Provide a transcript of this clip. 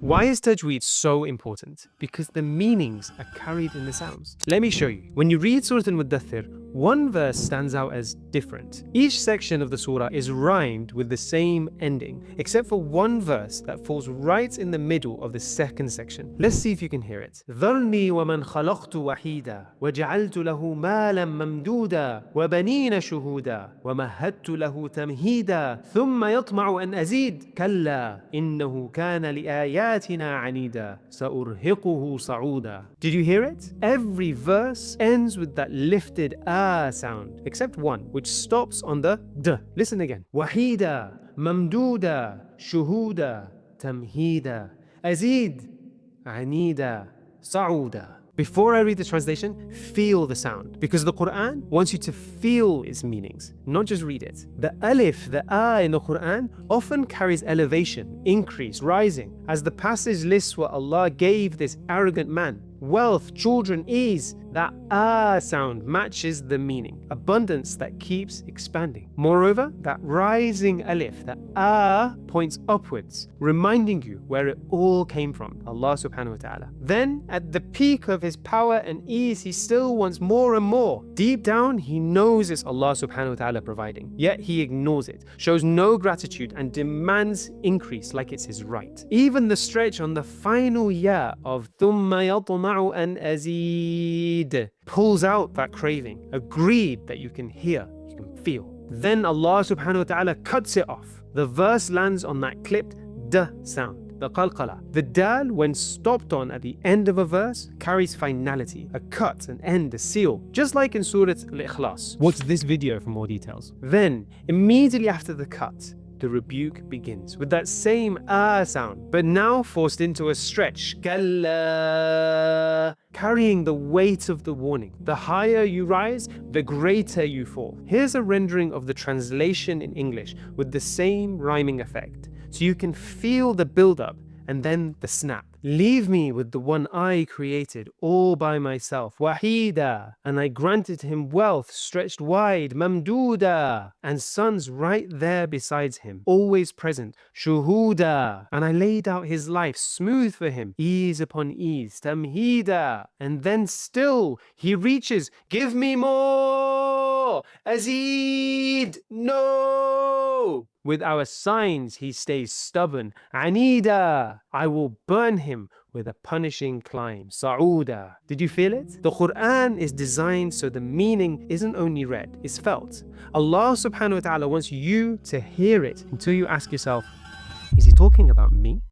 Why is Tajweed so important? Because the meanings are carried in the sounds. Let me show you. When you read Surah Al-Muddathir, one verse stands out as different. Each section of the surah is rhymed with the same ending, except for one verse that falls right in the middle of the second section. Let's see if you can hear it. ذَرْنِي وَمَنْ خَلَقْتُ وَحِيدًا وَجَعَلْتُ لَهُ مَالًا مَمْدُودًا وَبَنِينَ شُهُودًا وَمَهَّدتُّ لَهُ تَمْهِيدًا ثُمَّ يَطْمَعُ أَنْ أَزِيدَ كَلَّا إِنَّهُ كَانَ لِآيَاتِنَا عَنِيدًا سَأُرْهِقُهُ صَعُودًا. Did you hear it? Every verse ends with that lifted sound, except one, which stops on the d. Listen again. Wahida, mamduda, shuhuda, tamhida, azid, anida, sa'uda. Before I read the translation, feel the sound, because the Quran wants you to feel its meanings, not just read it. The alif, the in the Quran often carries elevation, increase, rising, as the passage lists what Allah gave this arrogant man. Wealth, children, ease. That sound matches the meaning. Abundance that keeps expanding. Moreover, that rising alif, that points upwards, reminding you where it all came from, Allah subhanahu wa ta'ala. Then, at the peak of his power and ease, he still wants more and more. Deep down, he knows it's Allah subhanahu wa ta'ala providing, yet he ignores it, shows no gratitude, and demands increase like it's his right. Even the stretch on the final ya of ثُمَّ يَطْمَعُ أَنْ أَزِيدَ pulls out that craving, a greed that you can hear, you can feel. Then Allah subhanahu wa ta'ala cuts it off. The verse lands on that clipped d sound, the qalqala. The dal, when stopped on at the end of a verse, carries finality, a cut, an end, a seal, just like in Surah Al-Ikhlas. Watch this video for more details. Then, immediately after the cut, the rebuke begins with that same sound, but now forced into a stretch, kalla, carrying the weight of the warning. The higher you rise, the greater you fall. Here's a rendering of the translation in English with the same rhyming effect, so you can feel the build-up and then the snap. Leave me with the one I created all by myself, wahida, and I granted him wealth stretched wide, mamduda, and sons right there besides him, always present, shuhuda, and I laid out his life smooth for him, ease upon ease, tamhida, and then still he reaches, give me more, azid, no. With our signs he stays stubborn, anida, I will burn him with a punishing climb, sa'uda. Did you feel it? The Quran is designed so the meaning isn't only read, it's felt. Allah subhanahu wa ta'ala wants you to hear it until you ask yourself, is he talking about me?